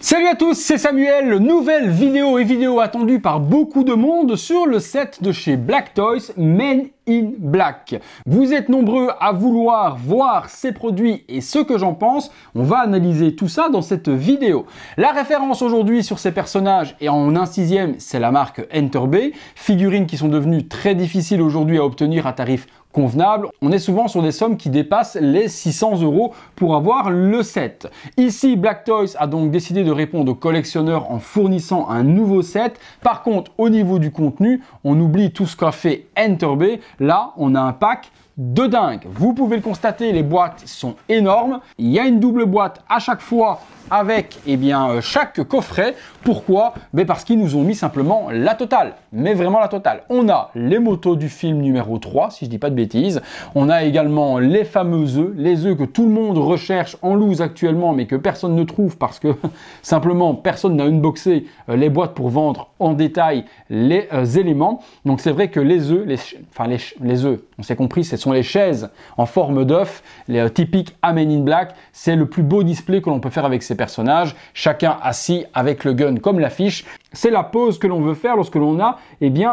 Salut à tous, c'est Samuel, nouvelle vidéo attendue par beaucoup de monde sur le set de chez Black Toys Men in Black. Vous êtes nombreux à vouloir voir ces produits et ce que j'en pense, on va analyser tout ça dans cette vidéo. La référence aujourd'hui sur ces personnages et en un sixième, c'est la marque Enterbay, figurines qui sont devenues très difficiles aujourd'hui à obtenir à tarif convenable. On est souvent sur des sommes qui dépassent les 600 € pour avoir le set. Ici, Black Toys a donc décidé de répondre aux collectionneurs en fournissant un nouveau set. Par contre, au niveau du contenu, on oublie tout ce qu'a fait Enterbay. Là, on a un pack de dingue. Vous pouvez le constater, les boîtes sont énormes. Il y a une double boîte à chaque fois avec chaque coffret. Pourquoi? Parce qu'ils nous ont mis simplement la totale, mais vraiment la totale. On a les motos du film numéro 3, si je dis pas de bêtises. On a également les fameux œufs, les œufs que tout le monde recherche en loose actuellement, mais que personne ne trouve parce que simplement personne n'a unboxé les boîtes pour vendre en détail les éléments. Donc c'est vrai que les œufs, les œufs, on s'est compris, ce sont les chaises en forme d'œuf, les typiques Men in Black. C'est le plus beau display que l'on peut faire avec ces personnages, chacun assis avec le gun comme l'affiche. C'est la pose que l'on veut faire lorsque l'on a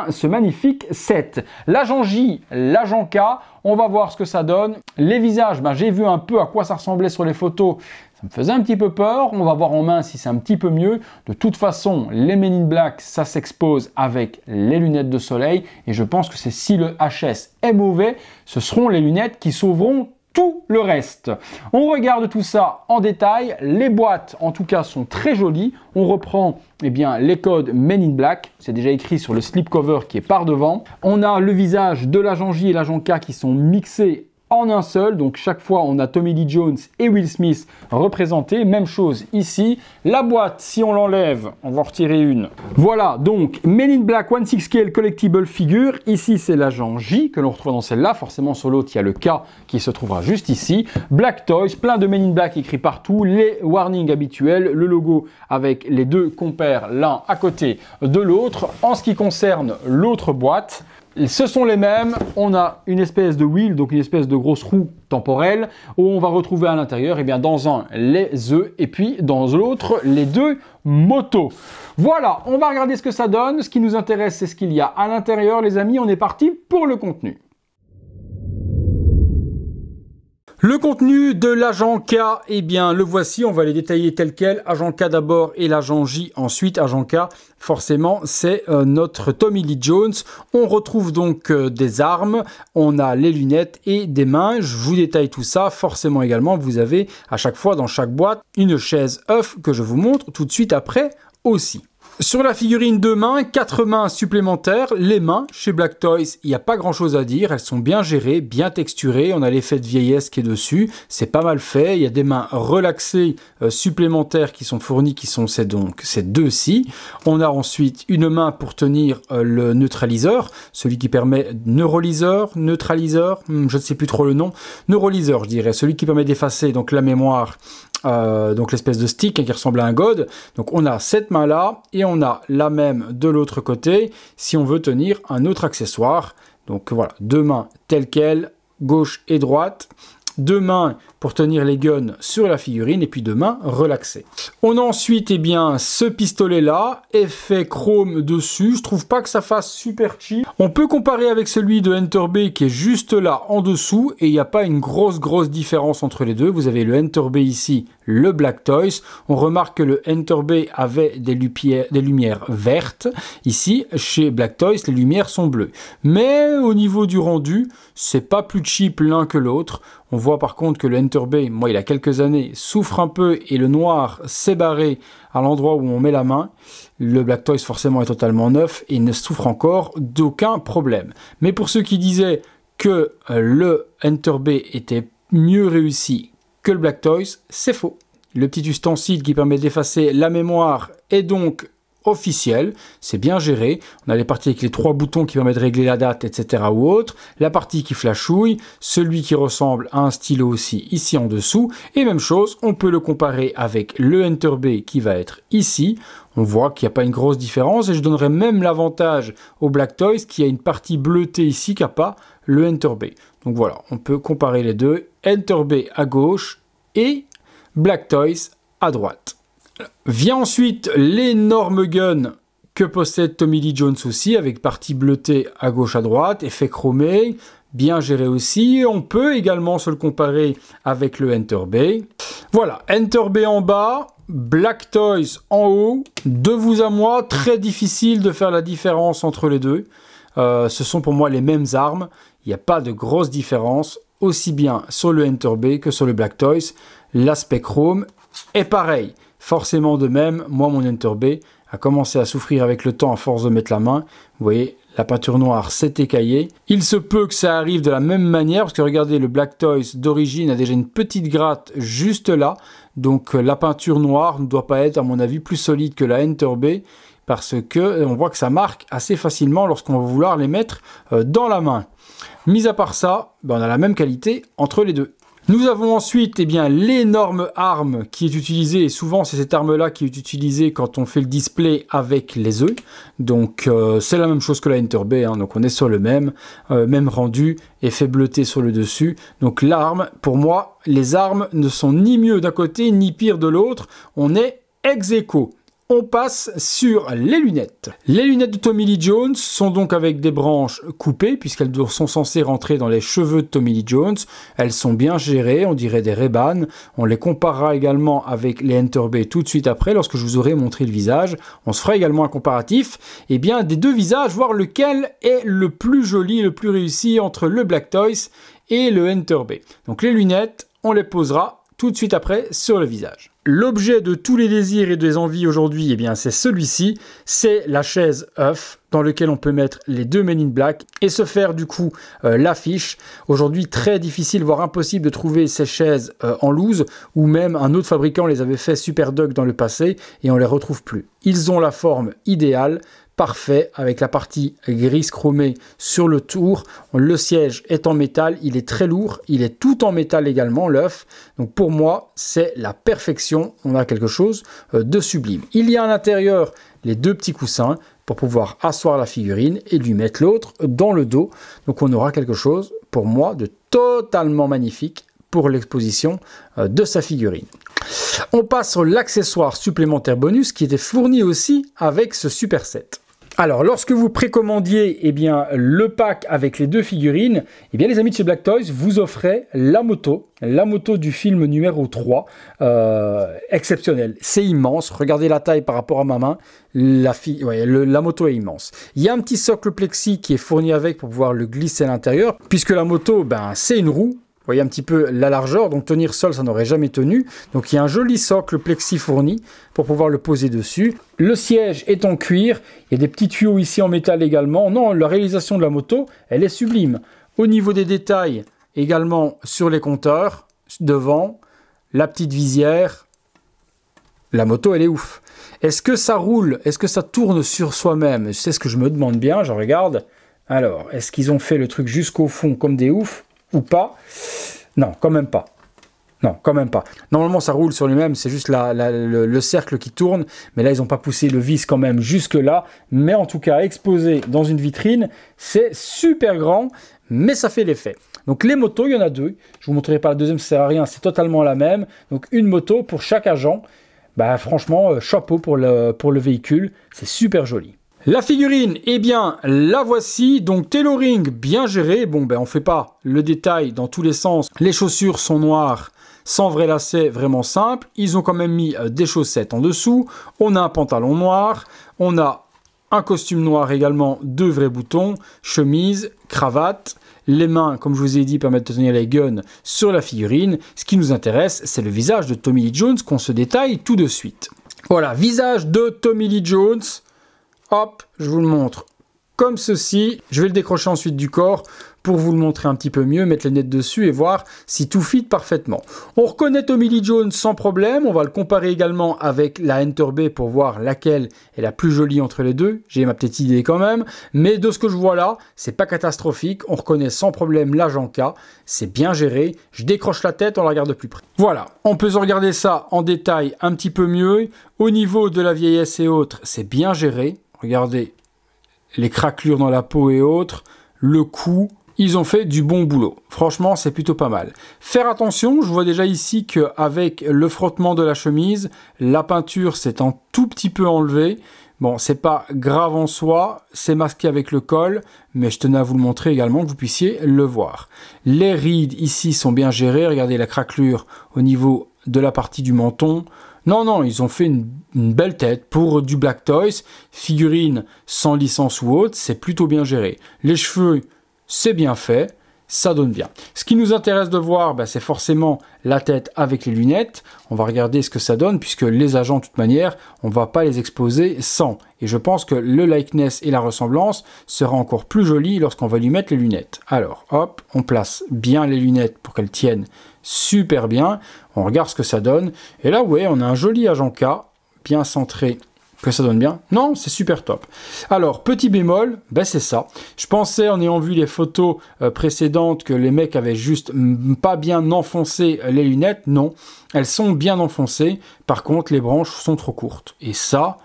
ce magnifique set. L'agent J, l'agent K, on va voir ce que ça donne. Les visages, j'ai vu un peu à quoi ça ressemblait sur les photos. Ça me faisait un petit peu peur. On va voir en main si c'est un petit peu mieux. De toute façon, les Men in Black, ça s'expose avec les lunettes de soleil. Et je pense que c'est si le HS est mauvais, ce seront les lunettes qui sauveront tout le reste. On regarde tout ça en détail. Les boîtes, en tout cas, sont très jolies. On reprend les codes Men in Black. C'est déjà écrit sur le slipcover qui est par devant. On a le visage de l'agent J et l'agent K qui sont mixés en un seul, donc chaque fois on a Tommy Lee Jones et Will Smith représentés, même chose ici. La boîte, si on l'enlève, on va en retirer une. Voilà, donc Men in Black 16 Scale Collectible Figure. Ici c'est l'agent J que l'on retrouve dans celle-là, forcément sur l'autre il y a le K qui se trouvera juste ici. Black Toys, plein de Men in Black écrits partout, les warnings habituels, le logo avec les deux compères l'un à côté de l'autre. En ce qui concerne l'autre boîte, ce sont les mêmes. On a une espèce de wheel, donc une espèce de grosse roue temporelle, où on va retrouver à l'intérieur, dans un, les œufs, et puis dans l'autre, les deux motos. Voilà, on va regarder ce que ça donne. Ce qui nous intéresse, c'est ce qu'il y a à l'intérieur, les amis. On est parti pour le contenu. Le contenu de l'agent K, le voici, on va les détailler tel quel. Agent K d'abord et l'agent J ensuite. Agent K, forcément, c'est notre Tommy Lee Jones. On retrouve donc des armes, on a les lunettes et des mains. Je vous détaille tout ça. Forcément également, vous avez à chaque fois dans chaque boîte une chaise œuf que je vous montre tout de suite après aussi. Sur la figurine 2 mains, 4 mains supplémentaires. Les mains, chez Black Toys, il n'y a pas grand chose à dire. Elles sont bien gérées, bien texturées. On a l'effet de vieillesse qui est dessus. C'est pas mal fait. Il y a des mains relaxées supplémentaires qui sont fournies, qui sont ces deux-ci. On a ensuite une main pour tenir le neutraliseur, celui qui permet neutraliseur, je ne sais plus trop le nom. Neuraliseur, je dirais, celui qui permet d'effacer donc la mémoire. Donc l'espèce de stick qui ressemble à un god. Donc on a cette main là et on a la même de l'autre côté si on veut tenir un autre accessoire. Donc voilà, deux mains telles quelles, gauche et droite. Deux mains pour tenir les guns sur la figurine et puis deux mains relaxées. On a ensuite ce pistolet là, effet chrome dessus. Je trouve pas que ça fasse super cheap. On peut comparer avec celui de Enterbay qui est juste là en dessous et il n'y a pas une grosse différence entre les deux. Vous avez le Enterbay ici, le Black Toys. On remarque que le Enterbay avait des lumières vertes. Ici, chez Black Toys, les lumières sont bleues. Mais au niveau du rendu, c'est pas plus cheap l'un que l'autre. On voit par contre que le Enterbay, il a quelques années, souffre un peu et le noir s'est barré à l'endroit où on met la main. Le Black Toys forcément est totalement neuf et ne souffre encore d'aucun problème. Mais pour ceux qui disaient que le Enterbay était mieux réussi que le Black Toys, c'est faux. Le petit ustensile qui permet d'effacer la mémoire est donc officiel, c'est bien géré. On a les parties avec les 3 boutons qui permettent de régler la date, etc. ou autre. La partie qui flashouille, celui qui ressemble à un stylo aussi ici en dessous. Et même chose, on peut le comparer avec le Enterbay qui va être ici. On voit qu'il n'y a pas une grosse différence et je donnerais même l'avantage au Black Toys qui a une partie bleutée ici qui n'a pas le Enterbay. Donc voilà, on peut comparer les deux. Enterbay à gauche et Black Toys à droite. Vient ensuite l'énorme gun que possède Tommy Lee Jones aussi, avec partie bleutée à gauche à droite, effet chromé, bien géré aussi. On peut également se le comparer avec le Enter Bay. Voilà, Enter Bay en bas, Black Toys en haut. De vous à moi, très difficile de faire la différence entre les deux. Ce sont pour moi les mêmes armes, il n'y a pas de grosse différence, aussi bien sur le Enter Bay que sur le Black Toys. L'aspect chrome est pareil, forcément de même. Moi, mon Enter Bay a commencé à souffrir avec le temps à force de mettre la main. Vous voyez, la peinture noire s'est écaillée. Il se peut que ça arrive de la même manière, parce que regardez, le Black Toys d'origine a déjà une petite gratte juste là. Donc la peinture noire ne doit pas être, à mon avis, plus solide que la Enter Bay, parce que on voit que ça marque assez facilement lorsqu'on va vouloir les mettre dans la main. Mis à part ça, on a la même qualité entre les deux. Nous avons ensuite l'énorme arme qui est utilisée, et souvent c'est cette arme-là qui est utilisée quand on fait le display avec les œufs. Donc c'est la même chose que la Enter Bay, hein. Donc on est sur le même rendu, effet bleuté sur le dessus. Donc l'arme, pour moi, les armes ne sont ni mieux d'un côté ni pire de l'autre, on est ex aequo. On passe sur les lunettes. Les lunettes de Tommy Lee Jones sont donc avec des branches coupées, puisqu'elles sont censées rentrer dans les cheveux de Tommy Lee Jones. Elles sont bien gérées, on dirait des Ray-Ban. On les comparera également avec les Enter Bay tout de suite après, lorsque je vous aurai montré le visage. On se fera également un comparatif des deux visages, voir lequel est le plus joli, le plus réussi entre le Black Toys et le Enter Bay. Donc les lunettes, on les posera tout de suite après sur le visage. L'objet de tous les désirs et des envies aujourd'hui, c'est celui-ci, c'est la chaise œuf dans lequel on peut mettre les deux Men in Black et se faire du coup l'affiche. Aujourd'hui, très difficile, voire impossible de trouver ces chaises en loose, ou même un autre fabricant les avait fait Super Duck dans le passé et on les retrouve plus. Ils ont la forme idéale, parfait, avec la partie grise chromée sur le tour. Le siège est en métal, il est très lourd, il est tout en métal également, l'œuf. Donc pour moi, c'est la perfection. On a quelque chose de sublime. Il y a à l'intérieur les deux petits coussins pour pouvoir asseoir la figurine et lui mettre l'autre dans le dos. Donc on aura quelque chose, pour moi, de totalement magnifique pour l'exposition de sa figurine. On passe sur l'accessoire supplémentaire bonus qui était fourni aussi avec ce super set. Alors, lorsque vous précommandiez le pack avec les deux figurines, les amis de chez Black Toys vous offraient la moto du film numéro 3, exceptionnelle. C'est immense, regardez la taille par rapport à ma main, la moto est immense. Il y a un petit socle plexi qui est fourni avec pour pouvoir le glisser à l'intérieur, puisque la moto, c'est une roue. Vous voyez un petit peu la largeur, donc tenir seul, ça n'aurait jamais tenu. Donc il y a un joli socle plexi fourni pour pouvoir le poser dessus. Le siège est en cuir, il y a des petits tuyaux ici en métal également. Non, la réalisation de la moto, elle est sublime. Au niveau des détails, également sur les compteurs, devant, la petite visière, la moto, elle est ouf. Est-ce que ça roule? Est-ce que ça tourne sur soi-même? C'est ce que je me demande bien, je regarde. Alors, est-ce qu'ils ont fait le truc jusqu'au fond comme des oufs? Ou pas? Non, quand même pas. Non, quand même pas. Normalement, ça roule sur lui-même, c'est juste le cercle qui tourne. Mais là, ils n'ont pas poussé le vis quand même jusque-là. Mais en tout cas, exposé dans une vitrine, c'est super grand, mais ça fait l'effet. Donc les motos, il y en a deux. Je vous montrerai pas la deuxième, ça sert à rien, c'est totalement la même. Donc une moto pour chaque agent. Franchement, chapeau pour le véhicule, c'est super joli. La figurine, la voici, donc tailoring bien géré. On fait pas le détail dans tous les sens. Les chaussures sont noires, sans vrai lacet, vraiment simple. Ils ont quand même mis des chaussettes en dessous. On a un pantalon noir, on a un costume noir également, deux vrais boutons, chemise, cravate. Les mains, comme je vous ai dit, permettent de tenir les guns sur la figurine. Ce qui nous intéresse, c'est le visage de Tommy Lee Jones qu'on se détaille tout de suite. Voilà, visage de Tommy Lee Jones. Hop, je vous le montre comme ceci. Je vais le décrocher ensuite du corps pour vous le montrer un petit peu mieux, mettre les lunettes dessus et voir si tout fit parfaitement. On reconnaît Tommy Lee Jones sans problème. On va le comparer également avec la Enter Bay pour voir laquelle est la plus jolie entre les deux. J'ai ma petite idée quand même. Mais de ce que je vois là, c'est pas catastrophique. On reconnaît sans problème l'agent K. C'est bien géré. Je décroche la tête, on la regarde de plus près. Voilà, on peut regarder ça en détail un petit peu mieux. Au niveau de la vieillesse et autres, c'est bien géré. Regardez les craquelures dans la peau et autres, le cou, Ils ont fait du bon boulot. Franchement, c'est plutôt pas mal. Faire attention, je vois déjà ici qu'avec le frottement de la chemise, la peinture s'est un tout petit peu enlevée. Bon, c'est pas grave en soi, c'est masqué avec le col, mais je tenais à vous le montrer également, que vous puissiez le voir. Les rides ici sont bien gérées, regardez la craquelure au niveau de la partie du menton. Non, ils ont fait une belle tête pour du Black Toys, figurine sans licence ou autre, c'est plutôt bien géré. Les cheveux, c'est bien fait. Ça donne bien. Ce qui nous intéresse de voir, c'est forcément la tête avec les lunettes. On va regarder ce que ça donne, puisque les agents, de toute manière, on ne va pas les exposer sans. Et je pense que le likeness et la ressemblance sera encore plus joli lorsqu'on va lui mettre les lunettes. Alors, hop, on place bien les lunettes pour qu'elles tiennent super bien. On regarde ce que ça donne. Et là, ouais, on a un joli agent K, bien centré. Que ça donne bien. Non, c'est super top. Alors, petit bémol, c'est ça. Je pensais, en ayant vu les photos précédentes, que les mecs avaient juste pas bien enfoncé les lunettes. Non, elles sont bien enfoncées. Par contre, les branches sont trop courtes. Et ça,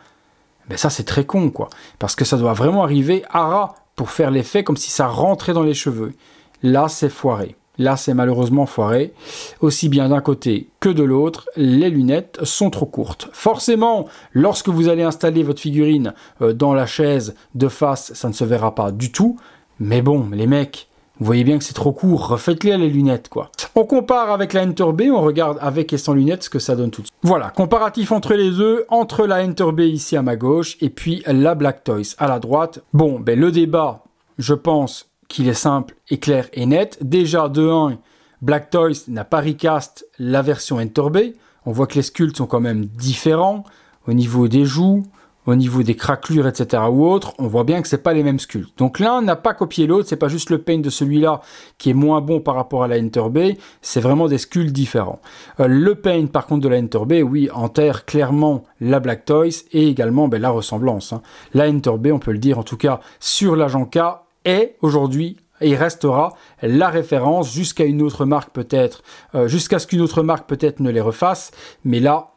ça c'est très con, quoi. Parce que ça doit vraiment arriver à ras pour faire l'effet comme si ça rentrait dans les cheveux. Là, c'est foiré. Là, c'est malheureusement foiré. Aussi bien d'un côté que de l'autre, les lunettes sont trop courtes. Forcément, lorsque vous allez installer votre figurine dans la chaise de face, ça ne se verra pas du tout. Mais bon, les mecs, vous voyez bien que c'est trop court. Refaites-les les lunettes, quoi. On compare avec la Enter B, on regarde avec et sans lunettes ce que ça donne tout de suite. Voilà, comparatif entre les deux, entre la Enter B ici à ma gauche et puis la Black Toys à la droite. Bon, le débat, je pense qu'il est simple et clair et net. Déjà, de 1, Black Toys n'a pas recast la version Enter B. On voit que les sculpts sont quand même différents au niveau des joues, au niveau des craquelures, etc. ou autres. On voit bien que c'est pas les mêmes sculpts. Donc l'un n'a pas copié l'autre. C'est pas juste le paint de celui-là qui est moins bon par rapport à la Enter B. C'est vraiment des sculpts différents. Le paint, par contre, de la Enter B, oui, enterre clairement la Black Toys et également la ressemblance. La Enter B, on peut le dire en tout cas sur l'agent K, est aujourd'hui et restera la référence jusqu'à une autre marque peut-être, jusqu'à ce qu'une autre marque peut-être ne les refasse. Mais là,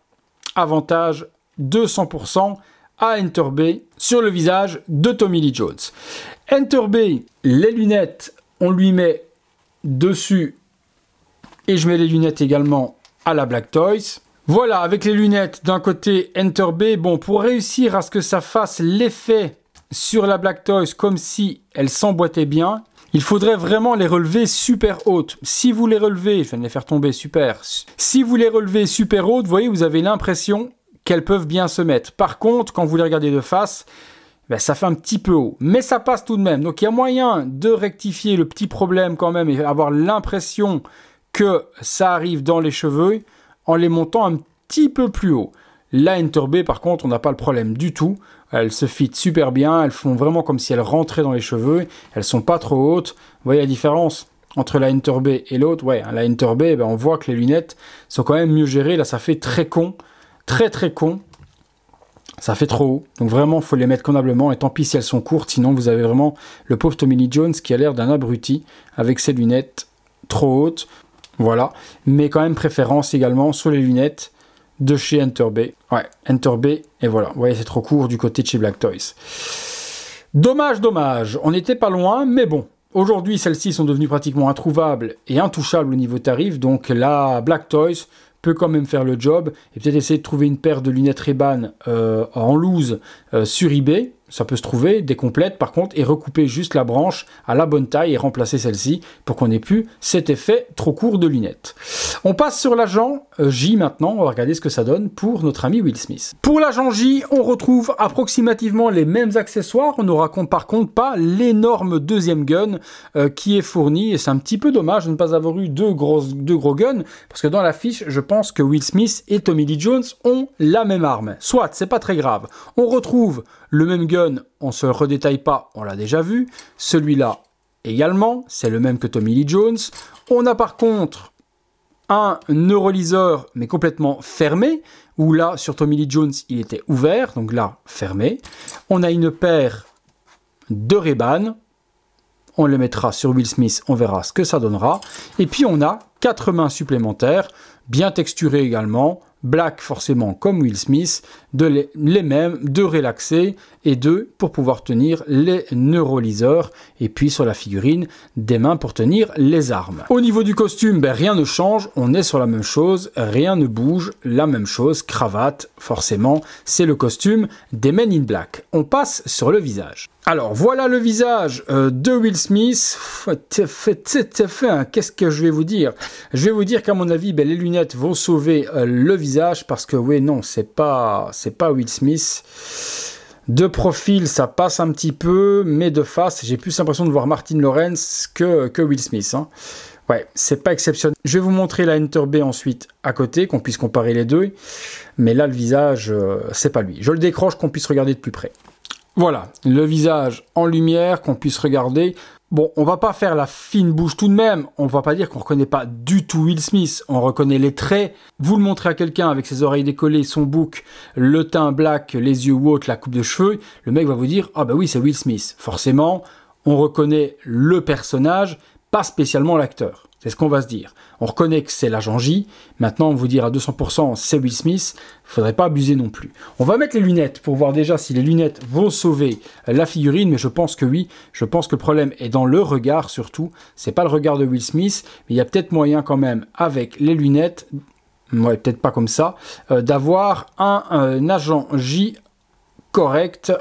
avantage 200% à Enter B sur le visage de Tommy Lee Jones. Enter B, les lunettes, on lui met dessus et je mets les lunettes également à la Black Toys. Voilà, avec les lunettes d'un côté Enter B, bon, pour réussir à ce que ça fasse l'effet sur la Black Toys comme si elle s'emboîtait bien, il faudrait vraiment les relever super hautes. Si vous les relevez, je viens de les faire tomber, super. Si vous les relevez super hautes, vous voyez, vous avez l'impression qu'elles peuvent bien se mettre. Par contre, quand vous les regardez de face, ça fait un petit peu haut. Mais ça passe tout de même. Donc il y a moyen de rectifier le petit problème quand même et avoir l'impression que ça arrive dans les cheveux en les montant un petit peu plus haut. La Enter B, par contre, on n'a pas le problème du tout. Elles se fit super bien. Elles font vraiment comme si elles rentraient dans les cheveux. Elles sont pas trop hautes. Vous voyez la différence entre la Enter B et l'autre? Ouais, la Enter B, on voit que les lunettes sont quand même mieux gérées. Là, ça fait très con. Très très con. Ça fait trop haut. Donc vraiment, il faut les mettre convenablement. Et tant pis si elles sont courtes. Sinon, vous avez vraiment le pauvre Tommy Lee Jones qui a l'air d'un abruti avec ses lunettes trop hautes. Voilà. Mais quand même, préférence également sur les lunettes de chez Enter B. Ouais, Enter B, et voilà. Vous voyez, c'est trop court du côté de chez Black Toys. Dommage, dommage. On n'était pas loin, mais bon. Aujourd'hui, celles-ci sont devenues pratiquement introuvables et intouchables au niveau tarif. Donc la Black Toys peut quand même faire le job. Et peut-être essayer de trouver une paire de lunettes Ray-Ban en loose sur eBay. Ça peut se trouver, des complètes par contre, et recouper juste la branche à la bonne taille et remplacer celle-ci pour qu'on n'ait plus cet effet trop court de lunettes. On passe sur l'agent J maintenant, on va regarder ce que ça donne pour notre ami Will Smith. Pour l'agent J, on retrouve approximativement les mêmes accessoires, on n'aura par contre pas l'énorme deuxième gun qui est fourni, et c'est un petit peu dommage de ne pas avoir eu deux gros guns, parce que dans la fiche, je pense que Will Smith et Tommy Lee Jones ont la même arme. Soit, c'est pas très grave. On retrouve le même gun, on ne se le redétaille pas, on l'a déjà vu. Celui-là également, c'est le même que Tommy Lee Jones. On a par contre un neurolyseur, mais complètement fermé, où là, sur Tommy Lee Jones, il était ouvert, donc là, fermé. On a une paire de Ray-Ban. On le mettra sur Will Smith, on verra ce que ça donnera. Et puis on a 4 mains supplémentaires, bien texturées également, Black forcément comme Will Smith, les mêmes, 2 relaxés et 2 pour pouvoir tenir les neurolyseurs, et puis sur la figurine, des mains pour tenir les armes. Au niveau du costume, ben, rien ne change, on est sur la même chose, rien ne bouge, la même chose, cravate, forcément, c'est le costume des Men in Black. On passe sur le visage. Alors, voilà le visage de Will Smith. Qu'est-ce que je vais vous dire? Je vais vous dire qu'à mon avis, ben, les lunettes vont sauver le visage, parce que, oui, non, c'est pas Will Smith. De profil, ça passe un petit peu, mais de face, j'ai plus l'impression de voir Martin Lawrence que Will Smith. Hein. Ouais, c'est pas exceptionnel. Je vais vous montrer la Enter B ensuite à côté, qu'on puisse comparer les deux. Mais là, le visage, c'est pas lui. Je le décroche, qu'on puisse regarder de plus près. Voilà, le visage en lumière, qu'on puisse regarder. Bon, on va pas faire la fine bouche tout de même. On va pas dire qu'on reconnaît pas du tout Will Smith. On reconnaît les traits. Vous le montrez à quelqu'un avec ses oreilles décollées, son bouc, le teint black, les yeux ou autres, la coupe de cheveux. Le mec va vous dire, ah bah oui, c'est Will Smith. Forcément, on reconnaît le personnage, pas spécialement l'acteur. C'est ce qu'on va se dire. On reconnaît que c'est l'agent J. Maintenant, vous dire à 200% c'est Will Smith, il ne faudrait pas abuser non plus. On va mettre les lunettes pour voir déjà si les lunettes vont sauver la figurine, mais je pense que oui. Je pense que le problème est dans le regard surtout. C'est pas le regard de Will Smith, mais il y a peut-être moyen quand même avec les lunettes, ouais, peut-être pas comme ça, d'avoir un agent J correct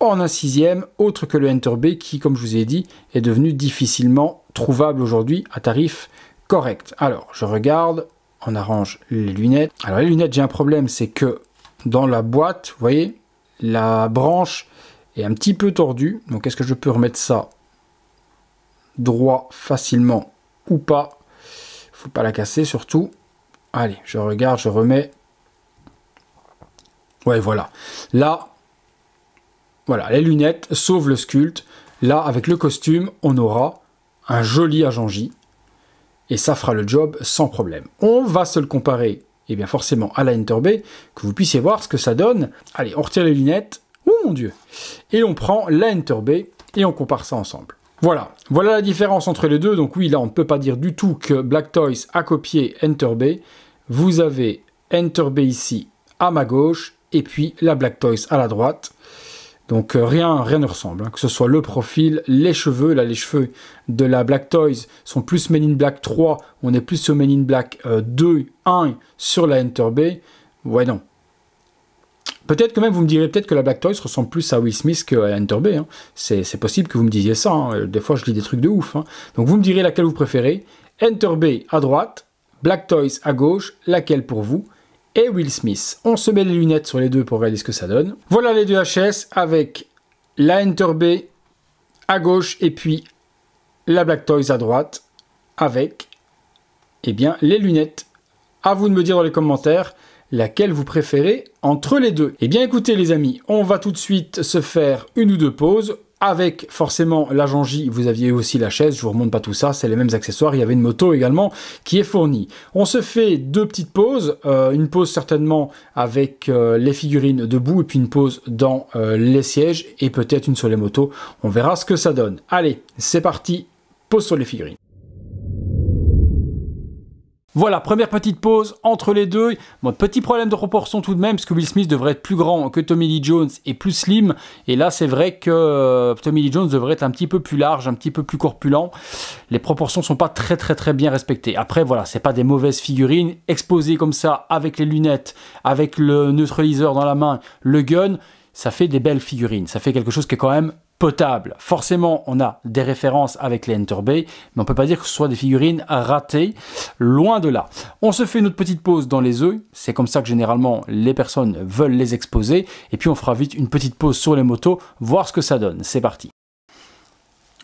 en un 6e, autre que le Enter B qui, comme je vous ai dit, est devenu difficilement trouvable aujourd'hui à tarif correct. Alors, je regarde, on arrange les lunettes. Alors, les lunettes, j'ai un problème, c'est que dans la boîte, vous voyez, la branche est un petit peu tordue. Donc, est-ce que je peux remettre ça droit facilement ou pas? Il ne faut pas la casser surtout. Allez, je regarde, je remets. Ouais, voilà. Là, voilà, les lunettes sauvent le sculpte. Là, avec le costume, on aura un joli agent J. Et ça fera le job sans problème. On va se le comparer, et bien forcément, à la Enter B, que vous puissiez voir ce que ça donne. Allez, on retire les lunettes. Oh mon Dieu! Et on prend la Enter B et on compare ça ensemble. Voilà, voilà la différence entre les deux. Donc oui, là, on ne peut pas dire du tout que Black Toys a copié Enter B. Vous avez Enter B ici à ma gauche et puis la Black Toys à la droite. Donc rien ne ressemble, hein. Que ce soit le profil, les cheveux. Là, les cheveux de la Black Toys sont plus Men in Black 3, on est plus sur Men in Black 2, 1 sur la Enter B. Ouais, non. Peut-être que même, vous me direz peut-être que la Black Toys ressemble plus à Will Smith que à Enter B. Hein. C'est possible que vous me disiez ça, hein. Des fois, je lis des trucs de ouf. Hein. Donc, vous me direz laquelle vous préférez. Enter B à droite, Black Toys à gauche, laquelle pour vous? Et Will Smith. On se met les lunettes sur les deux pour regarder ce que ça donne. Voilà les deux HS avec la Enter B à gauche et puis la Black Toys à droite avec, eh bien, les lunettes. À vous de me dire dans les commentaires laquelle vous préférez entre les deux. Eh bien écoutez les amis, on va tout de suite se faire une ou deux pauses. Avec forcément l'agent J, vous aviez aussi la chaise, je vous remonte pas tout ça, c'est les mêmes accessoires, il y avait une moto également qui est fournie. On se fait deux petites pauses, une pause certainement avec les figurines debout et puis une pause dans les sièges et peut-être une sur les motos, on verra ce que ça donne. Allez, c'est parti, pause sur les figurines. Voilà, première petite pause entre les deux. Bon, petit problème de proportion tout de même, parce que Will Smith devrait être plus grand que Tommy Lee Jones et plus slim. Et là, c'est vrai que Tommy Lee Jones devrait être un petit peu plus large, un petit peu plus corpulent. Les proportions sont pas très bien respectées. Après, voilà, c'est pas des mauvaises figurines. Exposées comme ça, avec les lunettes, avec le neutraliseur dans la main, le gun, ça fait des belles figurines. Ça fait quelque chose qui est quand même potable. Forcément, on a des références avec les Enter B, mais on peut pas dire que ce soit des figurines ratées, loin de là. On se fait une autre petite pause dans les œufs, c'est comme ça que généralement les personnes veulent les exposer, et puis on fera vite une petite pause sur les motos, voir ce que ça donne. C'est parti.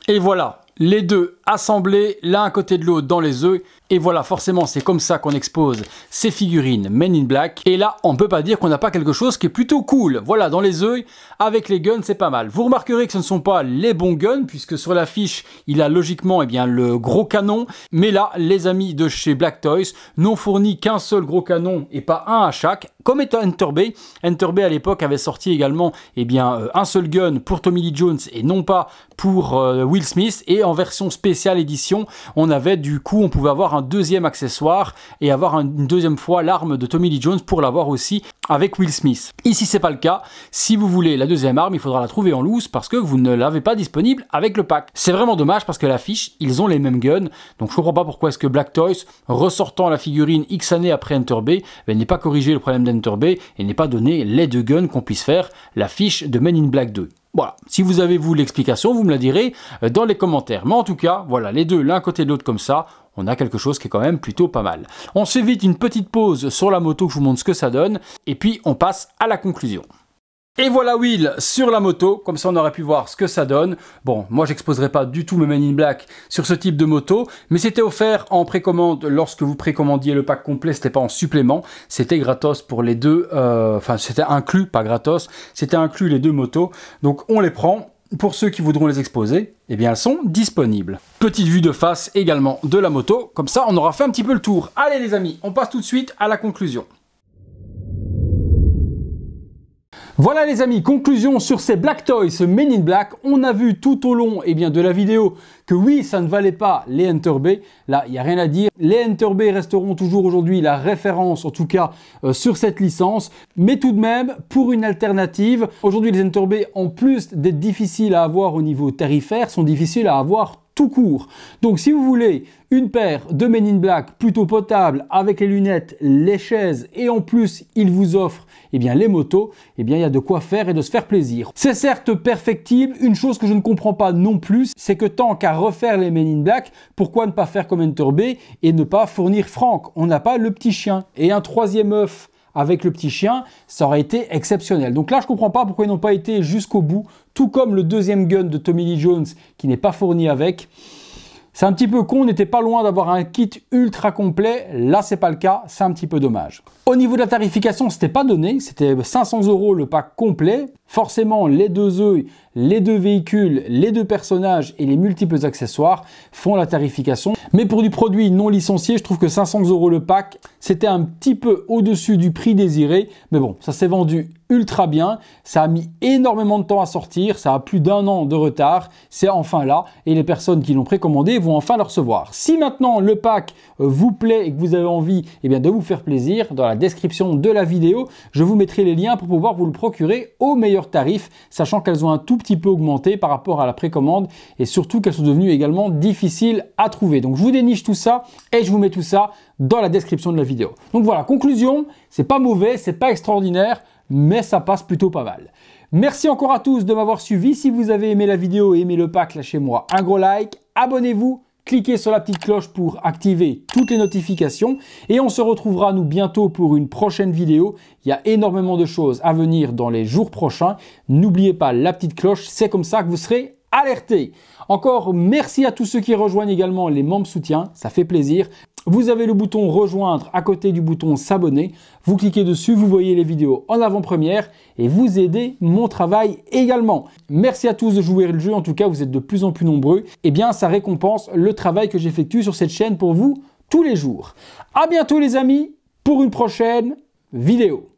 Et voilà, les deux assemblés l'un à côté de l'autre dans les œufs. Et voilà, forcément, c'est comme ça qu'on expose ces figurines Men in Black. Et là, on peut pas dire qu'on n'a pas quelque chose qui est plutôt cool. Voilà, dans les œufs, avec les guns, c'est pas mal. Vous remarquerez que ce ne sont pas les bons guns, puisque sur l'affiche, il a logiquement eh bien, le gros canon. Mais là, les amis de chez Black Toys n'ont fourni qu'un seul gros canon et pas un à chaque. Comme est Enter B. Enter B à l'époque avait sorti également eh bien, un seul gun pour Tommy Lee Jones et non pas pour Will Smith. Et en version spéciale édition, on avait du coup, on pouvait avoir un un deuxième accessoire et avoir une deuxième fois l'arme de Tommy Lee Jones pour l'avoir aussi avec Will Smith. Ici, c'est pas le cas. Si vous voulez la deuxième arme, il faudra la trouver en loose parce que vous ne l'avez pas disponible avec le pack. C'est vraiment dommage parce que l'affiche, ils ont les mêmes guns. Donc je comprends pas pourquoi est-ce que Black Toys, ressortant la figurine X années après Enter B, n'est pas corrigé le problème d'Enter B et n'est pas donné les deux guns qu'on puisse faire l'affiche de Men in Black 2. Voilà, si vous avez vous l'explication, vous me la direz dans les commentaires. Mais en tout cas, voilà, les deux l'un côté de l'autre comme ça, on a quelque chose qui est quand même plutôt pas mal. On se fait vite une petite pause sur la moto que je vous montre ce que ça donne, et puis on passe à la conclusion. Et voilà Will sur la moto, comme ça on aurait pu voir ce que ça donne. Bon, moi j'exposerai pas du tout mes Men in Black sur ce type de moto, mais c'était offert en précommande lorsque vous précommandiez le pack complet, c'était pas en supplément, c'était gratos pour les deux, enfin c'était inclus, pas gratos, c'était inclus les deux motos, donc on les prend. Pour ceux qui voudront les exposer, eh bien elles sont disponibles. Petite vue de face également de la moto, comme ça on aura fait un petit peu le tour. Allez les amis, on passe tout de suite à la conclusion. Voilà les amis, conclusion sur ces Black Toys Men in Black. On a vu tout au long de la vidéo que oui, ça ne valait pas les Enter B. Là, il n'y a rien à dire. Les Enter B resteront toujours aujourd'hui la référence, en tout cas sur cette licence. Mais tout de même, pour une alternative, aujourd'hui les Enter B, en plus d'être difficiles à avoir au niveau tarifaire, sont difficiles à avoir tout court. Donc si vous voulez une paire de Men in Black plutôt potable avec les lunettes, les chaises et en plus il vous offre les motos, il y a de quoi faire et de se faire plaisir. C'est certes perfectible, une chose que je ne comprends pas non plus, c'est que tant qu'à refaire les Men in Black, pourquoi ne pas faire comme Enter B et ne pas fournir Frank? On n'a pas le petit chien. Et un troisième œuf avec le petit chien, ça aurait été exceptionnel. Donc là, je comprends pas pourquoi ils n'ont pas été jusqu'au bout, tout comme le deuxième gun de Tommy Lee Jones qui n'est pas fourni avec. C'est un petit peu con, on n'était pas loin d'avoir un kit ultra complet. Là, c'est pas le cas, c'est un petit peu dommage. Au niveau de la tarification, c'était pas donné, c'était 500 € le pack complet. Forcément, les deux œufs, les deux véhicules, les deux personnages et les multiples accessoires font la tarification. Mais pour du produit non licencié, je trouve que 500 € le pack, c'était un petit peu au-dessus du prix désiré. Mais bon, ça s'est vendu ultra bien. Ça a mis énormément de temps à sortir. Ça a plus d'1 an de retard. C'est enfin là. Et les personnes qui l'ont précommandé vont enfin le recevoir. Si maintenant le pack vous plaît et que vous avez envie de vous faire plaisir, dans la description de la vidéo, je vous mettrai les liens pour pouvoir vous le procurer au meilleur tarif, sachant qu'elles ont un tout petit peu augmenté par rapport à la précommande et surtout qu'elles sont devenues également difficiles à trouver. Donc je vous déniche tout ça et je vous mets tout ça dans la description de la vidéo. Donc voilà, conclusion, c'est pas mauvais, c'est pas extraordinaire, mais ça passe plutôt pas mal. Merci encore à tous de m'avoir suivi. Si vous avez aimé la vidéo et aimé le pack, lâchez-moi un gros like, abonnez-vous, cliquez sur la petite cloche pour activer toutes les notifications et on se retrouvera nous bientôt pour une prochaine vidéo. Il y a énormément de choses à venir dans les jours prochains. N'oubliez pas la petite cloche, c'est comme ça que vous serez alertés. Encore merci à tous ceux qui rejoignent également les membres soutien, ça fait plaisir. Vous avez le bouton rejoindre à côté du bouton s'abonner. Vous cliquez dessus, vous voyez les vidéos en avant-première et vous aidez mon travail également. Merci à tous de jouer le jeu. En tout cas, vous êtes de plus en plus nombreux. Ça récompense le travail que j'effectue sur cette chaîne pour vous tous les jours. À bientôt les amis pour une prochaine vidéo.